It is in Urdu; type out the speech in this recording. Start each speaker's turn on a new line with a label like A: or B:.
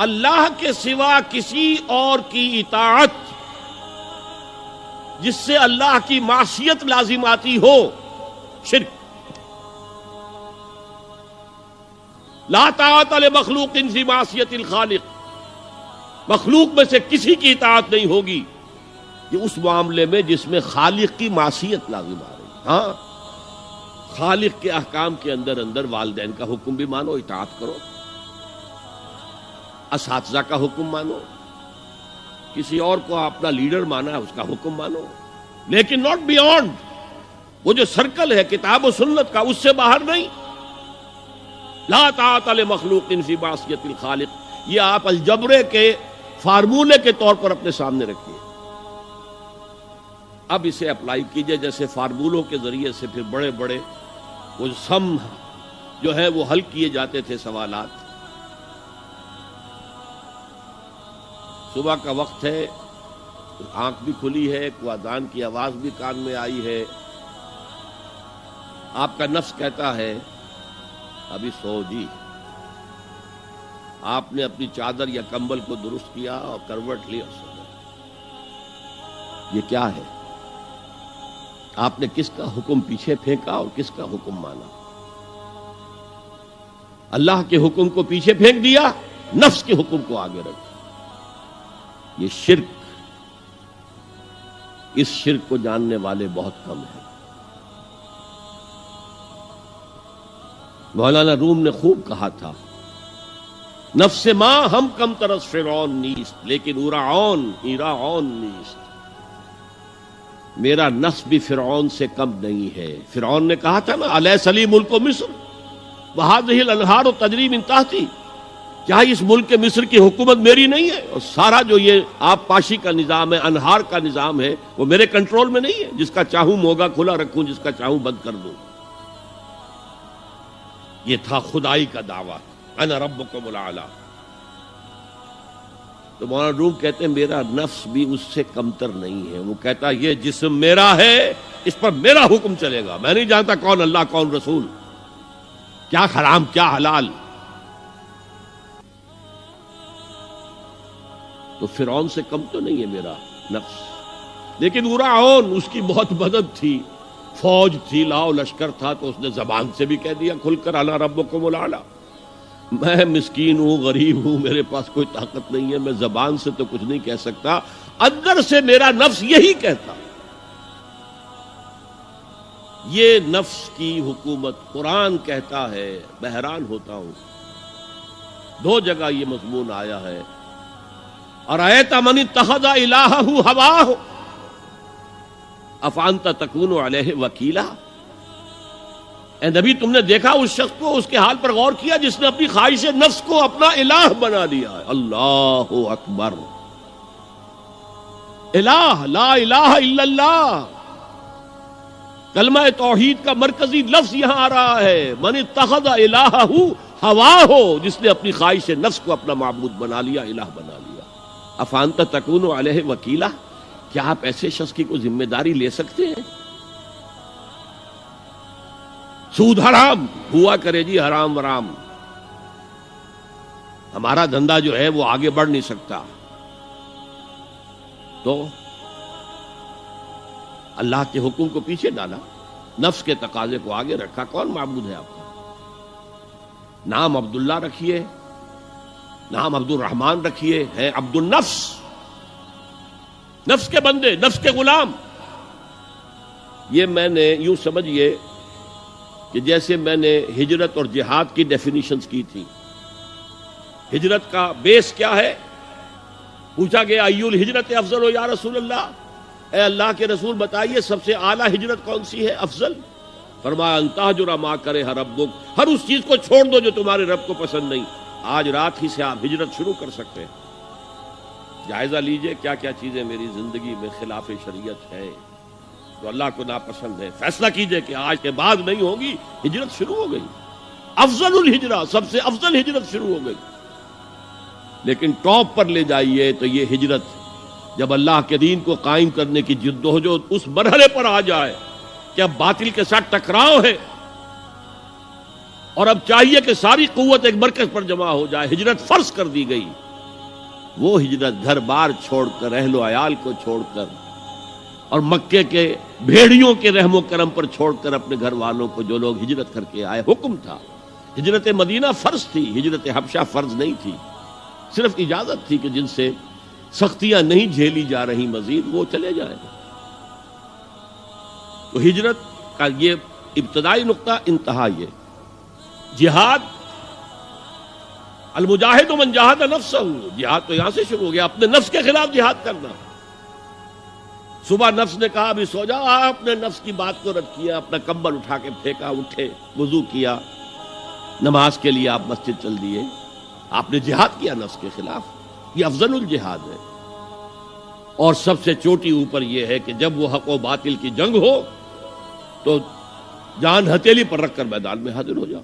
A: اللہ کے سوا کسی اور کی اطاعت جس سے اللہ کی معصیت لازم آتی ہو، شرک۔ لا طاعت لمخلوق فی معصیت الخالق، مخلوق میں سے کسی کی اطاعت نہیں ہوگی یہ اس معاملے میں جس میں خالق کی معصیت لازم آ رہی۔ ہاں، خالق کے احکام کے اندر والدین کا حکم بھی مانو، اطاعت کرو، اساتذہ کا حکم مانو، کسی اور کو اپنا لیڈر مانا ہے اس کا حکم مانو، لیکن ناٹ بیونڈ وہ جو سرکل ہے کتاب و سنت کا، اس سے باہر نہیں۔ لا طاعت لمخلوق فی معصیت الخالق، یہ آپ الجبرے کے فارمولے کے طور پر اپنے سامنے رکھیے۔ اب اسے اپلائی کیجئے، جیسے فارمولوں کے ذریعے سے پھر بڑے بڑے وہ سم جو ہے وہ حل کیے جاتے تھے سوالات۔ صبح کا وقت ہے، آنکھ بھی کھلی ہے، کوئی اذان کی آواز بھی کان میں آئی ہے، آپ کا نفس کہتا ہے ابھی سو جی۔ آپ نے اپنی چادر یا کمبل کو درست کیا اور کروٹ لی اور سو گئے۔ یہ کیا ہے؟ آپ نے کس کا حکم پیچھے پھینکا اور کس کا حکم مانا؟ اللہ کے حکم کو پیچھے پھینک دیا، نفس کے حکم کو آگے رکھا۔ یہ شرک، اس شرک کو جاننے والے بہت کم ہیں۔ مولانا روم نے خوب کہا تھا، نفس ما ہم کم ترس فرعون نیست لیکن ایراعون نیست۔ میرا نفس بھی فرعون سے کم نہیں ہے۔ فرعون نے کہا تھا نا، الیس لی ملک مصر وہذہ الانہار تجری من تحتی، کیا اس ملک مصر کی حکومت میری نہیں ہے؟ اور سارا جو یہ آب پاشی کا نظام ہے، انہار کا نظام ہے، وہ میرے کنٹرول میں نہیں ہے؟ جس کا چاہوں موگا کھلا رکھوں، جس کا چاہوں بند کر دوں۔ یہ تھا خدائی کا دعویٰ، انا ربکم الاعلی۔ تو مولانا روم کہتے ہیں میرا نفس بھی اس سے کمتر نہیں ہے۔ وہ کہتا یہ جسم میرا ہے، اس پر میرا حکم چلے گا، میں نہیں جانتا کون اللہ کون رسول، کیا حرام کیا حلال۔ تو فرعون سے کم تو نہیں ہے میرا نفس، لیکن ایراعون اس کی بہت مدد تھی، فوج تھی، لاؤ لشکر تھا، تو اس نے زبان سے بھی کہہ دیا کھل کر انا ربکم الاعلی۔ میں مسکین ہوں، غریب ہوں، میرے پاس کوئی طاقت نہیں ہے، میں زبان سے تو کچھ نہیں کہہ سکتا، اندر سے میرا نفس یہی کہتا۔ یہ نفس کی حکومت قرآن کہتا ہے، میں حیران ہوتا ہوں، دو جگہ یہ مضمون آیا ہے، ارأیت من اتخذ الہہ ہواہ افانت تکون علیہ وکیلا۔ اے نبی تم نے دیکھا اس شخص کو، اس کے حال پر غور کیا جس نے اپنی خواہش نفس کو اپنا الہ بنا لیا ہے۔ اللہ اکبر، الہ، لا الہ الا اللہ، کلمہ توحید کا مرکزی لفظ یہاں آ رہا ہے، من اتخذ الہہ ہواہ، جس نے اپنی خواہش نفس کو اپنا معبود بنا لیا، الہ بنا لیا۔ افانت تکون علیہ وکیلا، کیا آپ ایسے شخص کی کوئی ذمہ داری لے سکتے ہیں؟ سود حرام ہوا کرے جی، حرام ورام، ہمارا دھندا جو ہے وہ آگے بڑھ نہیں سکتا۔ تو اللہ کے حکم کو پیچھے ڈالا، نفس کے تقاضے کو آگے رکھا۔ کون معبود ہے آپ کا؟ نام عبداللہ رکھیے، نام عبد الرحمن رکھیے، ہے عبد النفس، نفس کے بندے، نفس کے غلام۔ یہ میں نے یوں سمجھیے کہ جیسے میں نے ہجرت اور جہاد کی ڈیفینیشنز کی تھی۔ ہجرت کا بیس کیا ہے؟ پوچھا گیا ایو الہجرت افضل یا رسول اللہ، اے اللہ کے رسول بتائیے سب سے اعلیٰ ہجرت کون سی ہے، افضل؟ فرمایا ان تہجر ما کرہ ربک، ہر اس چیز کو چھوڑ دو جو تمہارے رب کو پسند نہیں۔ آج رات ہی سے آپ ہجرت شروع کر سکتے ہیں۔ جائزہ لیجئے کیا کیا چیزیں میری زندگی میں خلاف شریعت ہے، جو اللہ کو ناپسند ہے، فیصلہ کیجئے کہ آج کے بعد نہیں ہوگی۔ ہجرت شروع ہو گئی، افضل الہجرہ، سب سے افضل ہجرت شروع ہو گئی۔ لیکن ٹاپ پر لے جائیے تو یہ ہجرت جب اللہ کے دین کو قائم کرنے کی جدوجہد اس مرحلے پر آ جائے کہ اب باطل کے ساتھ ٹکراؤ ہے اور اب چاہیے کہ ساری قوت ایک مرکز پر جمع ہو جائے، ہجرت فرض کر دی گئی، وہ ہجرت گھر بار چھوڑ کر، اہل و عیال کو چھوڑ کر، اور مکے کے بھیڑیوں کے رحم و کرم پر چھوڑ کر اپنے گھر والوں کو جو لوگ ہجرت کر کے آئے، حکم تھا۔ ہجرت مدینہ فرض تھی، ہجرت حبشہ فرض نہیں تھی، صرف اجازت تھی کہ جن سے سختیاں نہیں جھیلی جا رہی مزید وہ چلے جائیں۔ تو ہجرت کا یہ ابتدائی نقطہ، انتہا یہ جہاد، المجاہد من جاہد نفسہ، جہاد تو یہاں سے شروع ہو گیا، اپنے نفس کے خلاف جہاد کرنا۔ صبح نفس نے کہا ابھی سو جاؤ، آپ نے نفس کی بات کو رد کیا، اپنا کمبل اٹھا کے پھینکا، اٹھے، وضو کیا، نماز کے لیے آپ مسجد چل دیے، آپ نے جہاد کیا نفس کے خلاف۔ یہ افضل الجہاد ہے، اور سب سے چوٹی اوپر یہ ہے کہ جب وہ حق و باطل کی جنگ ہو تو جان ہتھیلی پر رکھ کر میدان میں حاضر ہو جاؤ۔